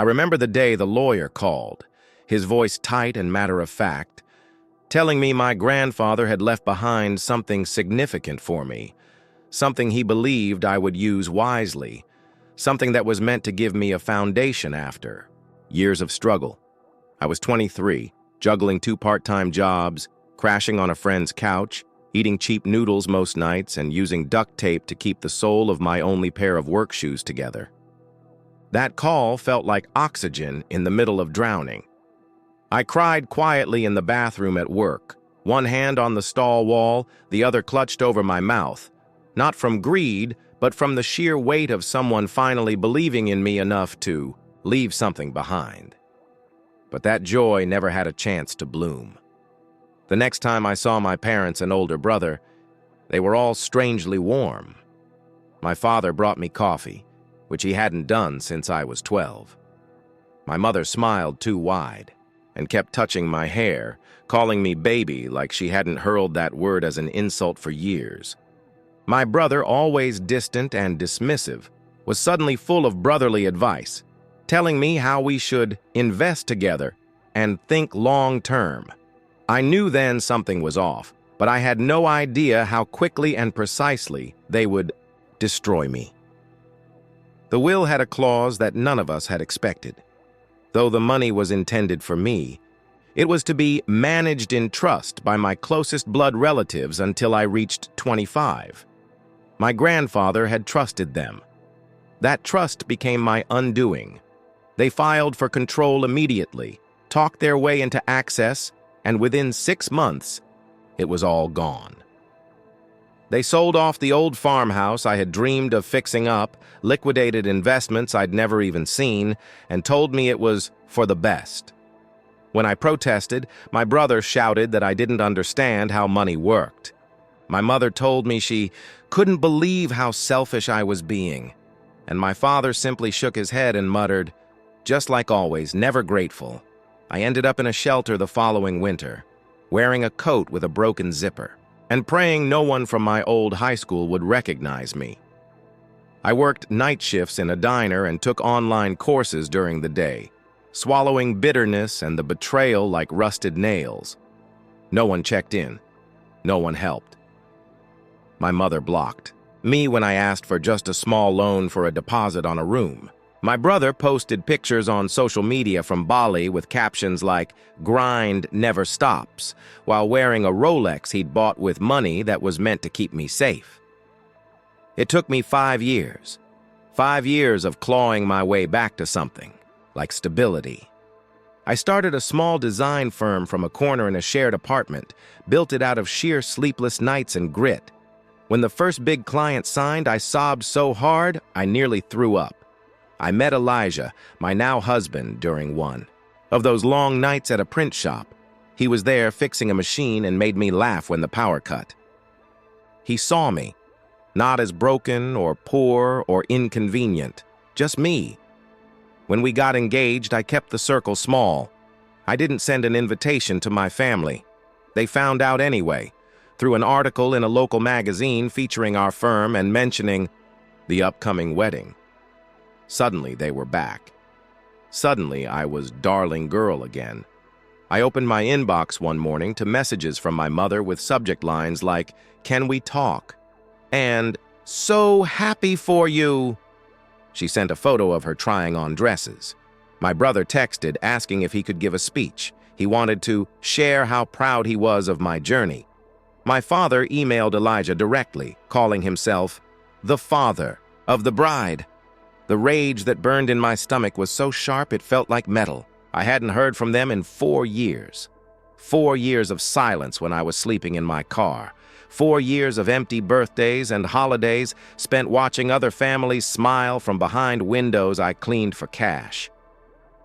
I remember the day the lawyer called, his voice tight and matter-of-fact, telling me my grandfather had left behind something significant for me, something he believed I would use wisely, something that was meant to give me a foundation after years of struggle. I was 23, juggling 2 part-time jobs, crashing on a friend's couch, eating cheap noodles most nights, and using duct tape to keep the sole of my only pair of work shoes together. That call felt like oxygen in the middle of drowning. I cried quietly in the bathroom at work, one hand on the stall wall, the other clutched over my mouth, not from greed, but from the sheer weight of someone finally believing in me enough to leave something behind. But that joy never had a chance to bloom. The next time I saw my parents and older brother, they were all strangely warm. My father brought me coffee, which he hadn't done since I was 12. My mother smiled too wide and kept touching my hair, calling me baby like she hadn't hurled that word as an insult for years. My brother, always distant and dismissive, was suddenly full of brotherly advice, telling me how we should invest together and think long-term. I knew then something was off, but I had no idea how quickly and precisely they would destroy me. The will had a clause that none of us had expected. Though the money was intended for me, it was to be managed in trust by my closest blood relatives until I reached 25. My grandfather had trusted them. That trust became my undoing. They filed for control immediately, talked their way into access, and within 6 months, it was all gone. They sold off the old farmhouse I had dreamed of fixing up, liquidated investments I'd never even seen, and told me it was for the best. When I protested, my brother shouted that I didn't understand how money worked. My mother told me she couldn't believe how selfish I was being, and my father simply shook his head and muttered, just like always, never grateful. I ended up in a shelter the following winter, wearing a coat with a broken zipper, and praying no one from my old high school would recognize me. I worked night shifts in a diner and took online courses during the day, swallowing bitterness and the betrayal like rusted nails. No one checked in. No one helped. My mother blocked me when I asked for just a small loan for a deposit on a room. My brother posted pictures on social media from Bali with captions like, "Grind never stops," while wearing a Rolex he'd bought with money that was meant to keep me safe. It took me 5 years. 5 years of clawing my way back to something, like stability. I started a small design firm from a corner in a shared apartment, built it out of sheer sleepless nights and grit. When the first big client signed, I sobbed so hard, I nearly threw up. I met Elijah, my now husband, during one of those long nights at a print shop. He was there fixing a machine and made me laugh when the power cut. He saw me, not as broken or poor or inconvenient, just me. When we got engaged, I kept the circle small. I didn't send an invitation to my family. They found out anyway, through an article in a local magazine featuring our firm and mentioning the upcoming wedding. Suddenly, they were back. Suddenly, I was darling girl again. I opened my inbox one morning to messages from my mother with subject lines like, "Can we talk?" and "So happy for you." She sent a photo of her trying on dresses. My brother texted asking if he could give a speech. He wanted to share how proud he was of my journey. My father emailed Elijah directly, calling himself the father of the bride. The rage that burned in my stomach was so sharp it felt like metal. I hadn't heard from them in 4 years. 4 years of silence when I was sleeping in my car. 4 years of empty birthdays and holidays spent watching other families smile from behind windows I cleaned for cash.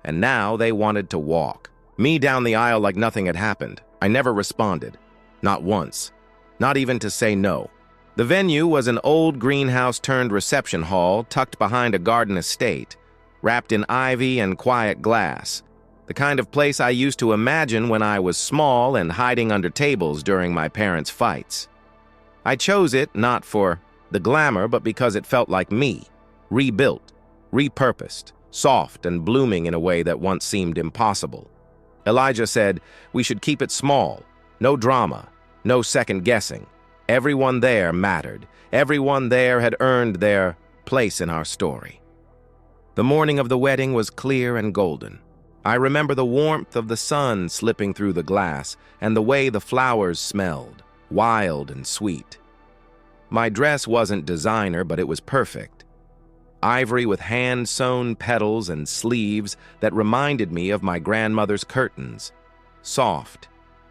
And now they wanted to walk me down the aisle like nothing had happened. I never responded. Not once. Not even to say no. The venue was an old greenhouse-turned-reception hall tucked behind a garden estate, wrapped in ivy and quiet glass, the kind of place I used to imagine when I was small and hiding under tables during my parents' fights. I chose it not for the glamour, but because it felt like me, rebuilt, repurposed, soft and blooming in a way that once seemed impossible. Elijah said we should keep it small, no drama, no second guessing. Everyone there mattered. Everyone there had earned their place in our story. The morning of the wedding was clear and golden. I remember the warmth of the sun slipping through the glass and the way the flowers smelled, wild and sweet. My dress wasn't designer, but it was perfect. Ivory with hand-sewn petals and sleeves that reminded me of my grandmother's curtains. Soft,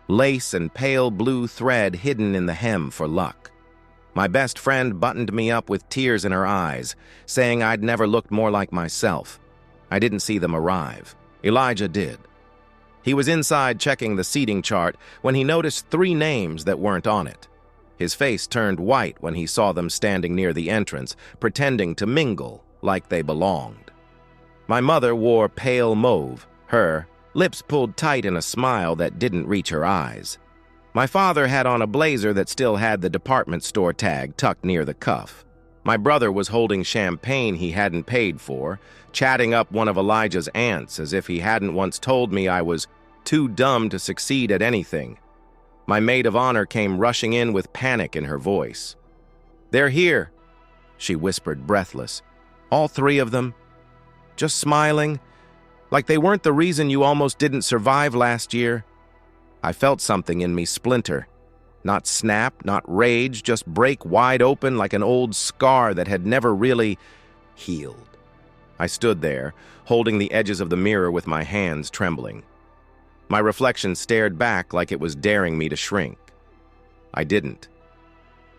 lace and pale blue thread hidden in the hem for luck. My best friend buttoned me up with tears in her eyes, saying I'd never looked more like myself. I didn't see them arrive. Elijah did. He was inside checking the seating chart when he noticed 3 names that weren't on it. His face turned white when he saw them standing near the entrance, pretending to mingle like they belonged. My mother wore pale mauve, her lips pulled tight in a smile that didn't reach her eyes. My father had on a blazer that still had the department store tag tucked near the cuff. My brother was holding champagne he hadn't paid for, chatting up one of Elijah's aunts as if he hadn't once told me I was too dumb to succeed at anything. My maid of honor came rushing in with panic in her voice. "They're here," she whispered, breathless. "All 3 of them. Just smiling, like they weren't the reason you almost didn't survive last year." I felt something in me splinter. Not snap, not rage, just break wide open like an old scar that had never really healed. I stood there, holding the edges of the mirror with my hands trembling. My reflection stared back like it was daring me to shrink. I didn't.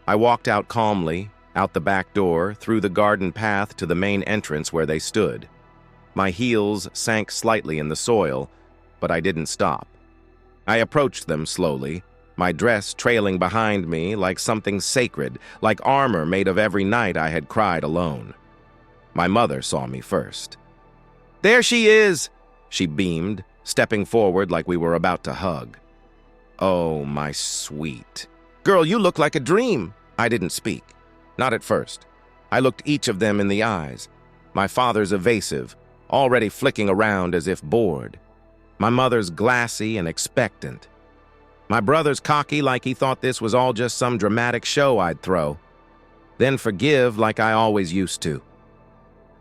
I walked out calmly, out the back door, through the garden path to the main entrance where they stood. My heels sank slightly in the soil, but I didn't stop. I approached them slowly, my dress trailing behind me like something sacred, like armor made of every night I had cried alone. My mother saw me first. "There she is!" she beamed, stepping forward like we were about to hug. "Oh, my sweet. Girl, you look like a dream." I didn't speak. Not at first. I looked each of them in the eyes. My father's evasive, already flicking around as if bored. My mother's glassy and expectant. My brother's cocky like he thought this was all just some dramatic show I'd throw. Then forgive like I always used to.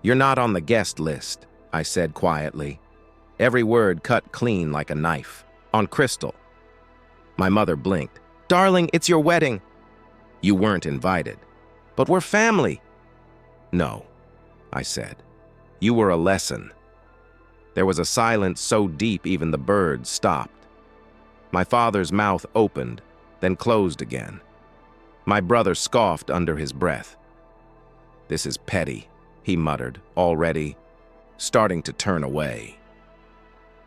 "You're not on the guest list," I said quietly. Every word cut clean like a knife, on crystal. My mother blinked. "Darling, it's your wedding." "You weren't invited." "But we're family." "No," I said. "You were a lesson." There was a silence so deep even the birds stopped. My father's mouth opened, then closed again. My brother scoffed under his breath. "This is petty," he muttered, already starting to turn away.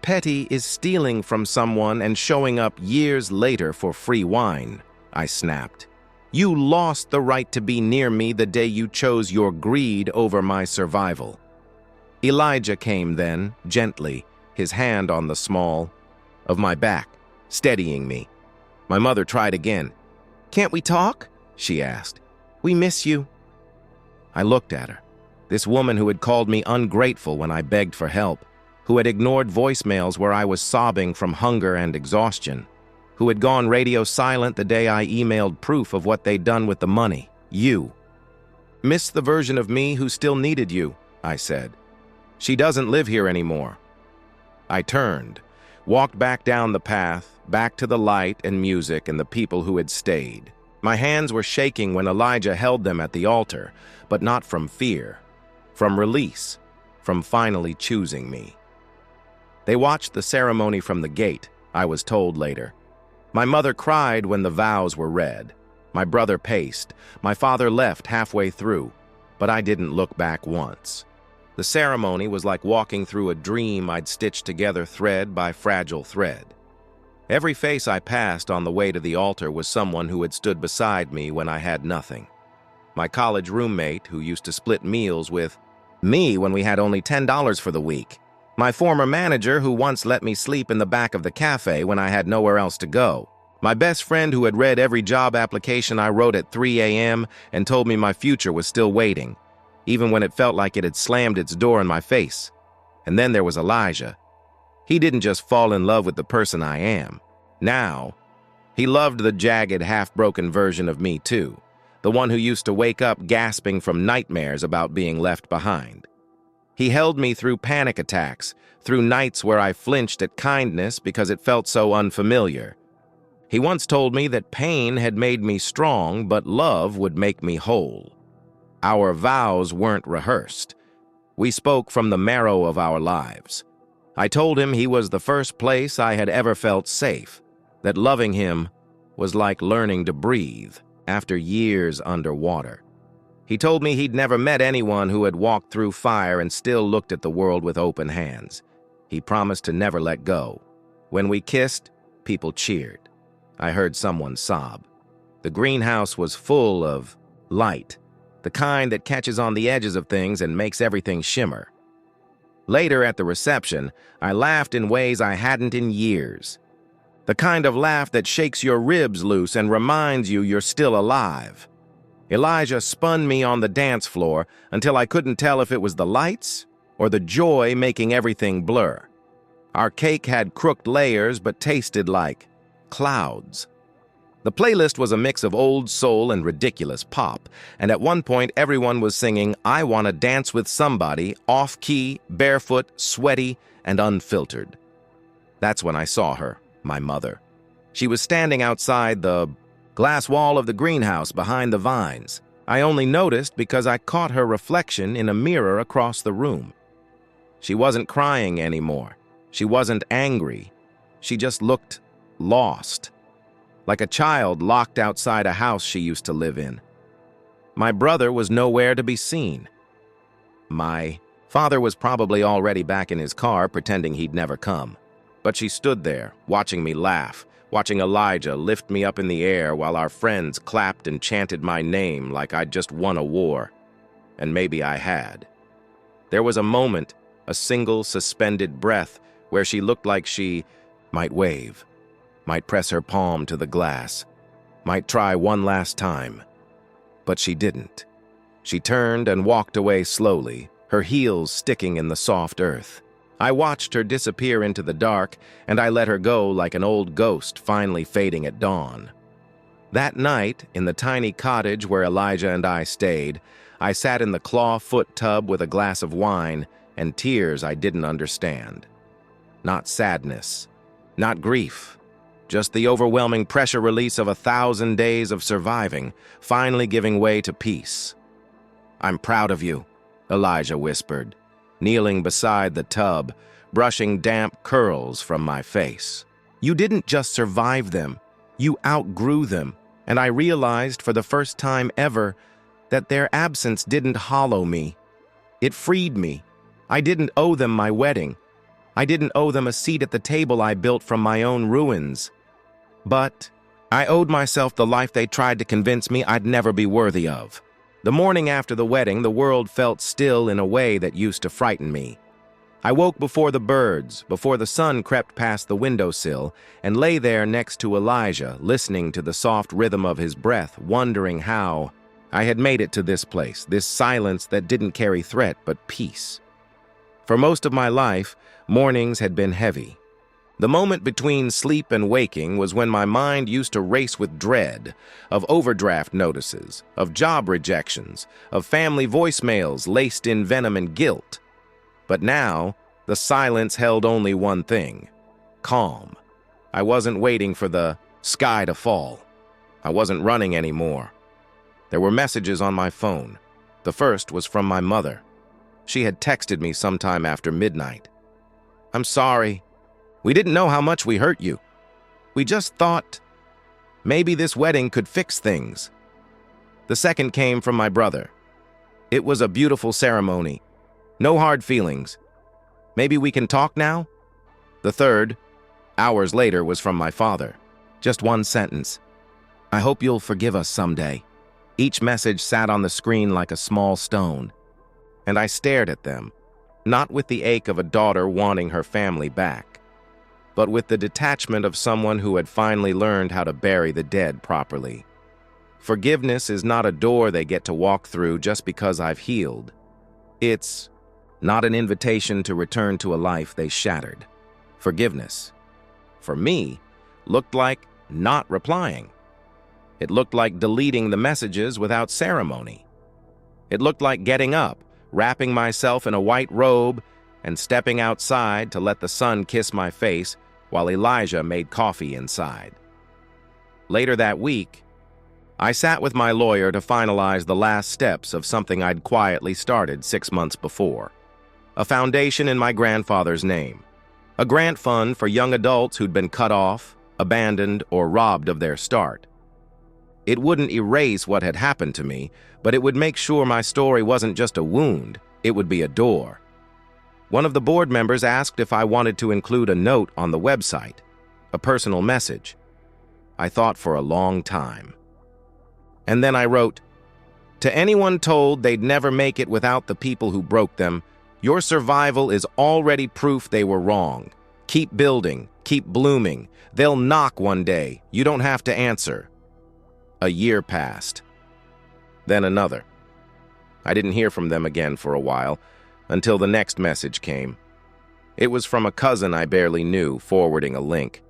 "Petty is stealing from someone and showing up years later for free wine," I snapped. "You lost the right to be near me the day you chose your greed over my survival." Elijah came then, gently, his hand on the small of my back, steadying me. My mother tried again. "Can't we talk?" she asked. "We miss you." I looked at her. This woman who had called me ungrateful when I begged for help, who had ignored voicemails where I was sobbing from hunger and exhaustion, who had gone radio silent the day I emailed proof of what they'd done with the money. You. "Miss the version of me who still needed you," I said. "She doesn't live here anymore." I turned, walked back down the path, back to the light and music and the people who had stayed. My hands were shaking when Elijah held them at the altar, but not from fear, from release, from finally choosing me. They watched the ceremony from the gate, I was told later. My mother cried when the vows were read. My brother paced. My father left halfway through, but I didn't look back once. The ceremony was like walking through a dream I'd stitched together thread by fragile thread. Every face I passed on the way to the altar was someone who had stood beside me when I had nothing. My college roommate, who used to split meals with me when we had only $10 for the week. My former manager, who once let me sleep in the back of the cafe when I had nowhere else to go. My best friend, who had read every job application I wrote at 3 a.m. and told me my future was still waiting, even when it felt like it had slammed its door in my face. And then there was Elijah. He didn't just fall in love with the person I am. Now, he loved the jagged, half-broken version of me too, the one who used to wake up gasping from nightmares about being left behind. He held me through panic attacks, through nights where I flinched at kindness because it felt so unfamiliar. He once told me that pain had made me strong, but love would make me whole. Our vows weren't rehearsed. We spoke from the marrow of our lives. I told him he was the first place I had ever felt safe, that loving him was like learning to breathe after years underwater. He told me he'd never met anyone who had walked through fire and still looked at the world with open hands. He promised to never let go. When we kissed, people cheered. I heard someone sob. The greenhouse was full of light, the kind that catches on the edges of things and makes everything shimmer. Later at the reception, I laughed in ways I hadn't in years. The kind of laugh that shakes your ribs loose and reminds you you're still alive. Elijah spun me on the dance floor until I couldn't tell if it was the lights or the joy making everything blur. Our cake had crooked layers but tasted like clouds. The playlist was a mix of old soul and ridiculous pop, and at one point everyone was singing "I Wanna Dance with Somebody," off-key, barefoot, sweaty, and unfiltered. That's when I saw her, my mother. She was standing outside the glass wall of the greenhouse behind the vines. I only noticed because I caught her reflection in a mirror across the room. She wasn't crying anymore. She wasn't angry. She just looked lost, like a child locked outside a house she used to live in. My brother was nowhere to be seen. My father was probably already back in his car pretending he'd never come. But she stood there, watching me laugh, watching Elijah lift me up in the air while our friends clapped and chanted my name like I'd just won a war. And maybe I had. There was a moment, a single suspended breath, where she looked like she might wave, might press her palm to the glass, might try one last time. But she didn't. She turned and walked away slowly, her heels sticking in the soft earth. I watched her disappear into the dark, and I let her go like an old ghost finally fading at dawn. That night, in the tiny cottage where Elijah and I stayed, I sat in the claw-foot tub with a glass of wine and tears I didn't understand. Not sadness, not grief, just the overwhelming pressure release of 1,000 days of surviving, finally giving way to peace. "I'm proud of you," Elijah whispered, kneeling beside the tub, brushing damp curls from my face. "You didn't just survive them, you outgrew them, and I realized for the first time ever that their absence didn't hollow me. It freed me. I didn't owe them my wedding. I didn't owe them a seat at the table I built from my own ruins. But I owed myself the life they tried to convince me I'd never be worthy of." The morning after the wedding, the world felt still in a way that used to frighten me. I woke before the birds, before the sun crept past the windowsill, and lay there next to Elijah, listening to the soft rhythm of his breath, wondering how I had made it to this place, this silence that didn't carry threat but peace. For most of my life, mornings had been heavy. The moment between sleep and waking was when my mind used to race with dread, of overdraft notices, of job rejections, of family voicemails laced in venom and guilt. But now, the silence held only one thing: calm. I wasn't waiting for the sky to fall. I wasn't running anymore. There were messages on my phone. The first was from my mother. She had texted me sometime after midnight. "I'm sorry. We didn't know how much we hurt you. We just thought maybe this wedding could fix things." The second came from my brother. "It was a beautiful ceremony. No hard feelings. Maybe we can talk now?" The third, hours later, was from my father. Just one sentence: "I hope you'll forgive us someday." Each message sat on the screen like a small stone, and I stared at them, not with the ache of a daughter wanting her family back, but with the detachment of someone who had finally learned how to bury the dead properly. Forgiveness is not a door they get to walk through just because I've healed. It's not an invitation to return to a life they shattered. Forgiveness, for me, looked like not replying. It looked like deleting the messages without ceremony. It looked like getting up, wrapping myself in a white robe, and stepping outside to let the sun kiss my face while Elijah made coffee inside. Later that week, I sat with my lawyer to finalize the last steps of something I'd quietly started 6 months before. A foundation in my grandfather's name. A grant fund for young adults who'd been cut off, abandoned, or robbed of their start. It wouldn't erase what had happened to me, but it would make sure my story wasn't just a wound, it would be a door. One of the board members asked if I wanted to include a note on the website, a personal message. I thought for a long time. And then I wrote, "To anyone told they'd never make it without the people who broke them, your survival is already proof they were wrong. Keep building, keep blooming. They'll knock one day. You don't have to answer." A year passed. Then another. I didn't hear from them again for a while, until the next message came. It was from a cousin I barely knew, forwarding a link.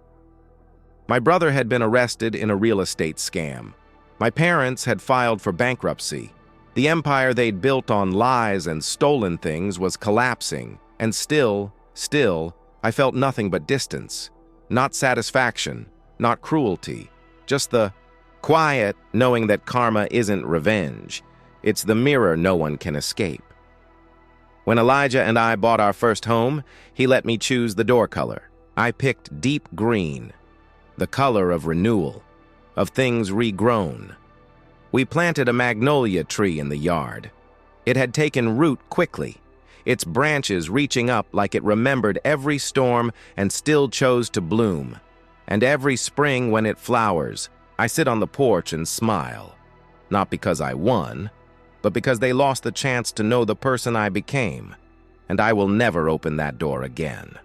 My brother had been arrested in a real estate scam. My parents had filed for bankruptcy. The empire they'd built on lies and stolen things was collapsing, and still, I felt nothing but distance. Not satisfaction, not cruelty, just the quiet knowing that karma isn't revenge. It's the mirror no one can escape. When Elijah and I bought our first home, he let me choose the door color. I picked deep green, the color of renewal, of things regrown. We planted a magnolia tree in the yard. It had taken root quickly, its branches reaching up like it remembered every storm and still chose to bloom. And every spring when it flowers, I sit on the porch and smile. Not because I won, but because they lost the chance to know the person I became, and I will never open that door again.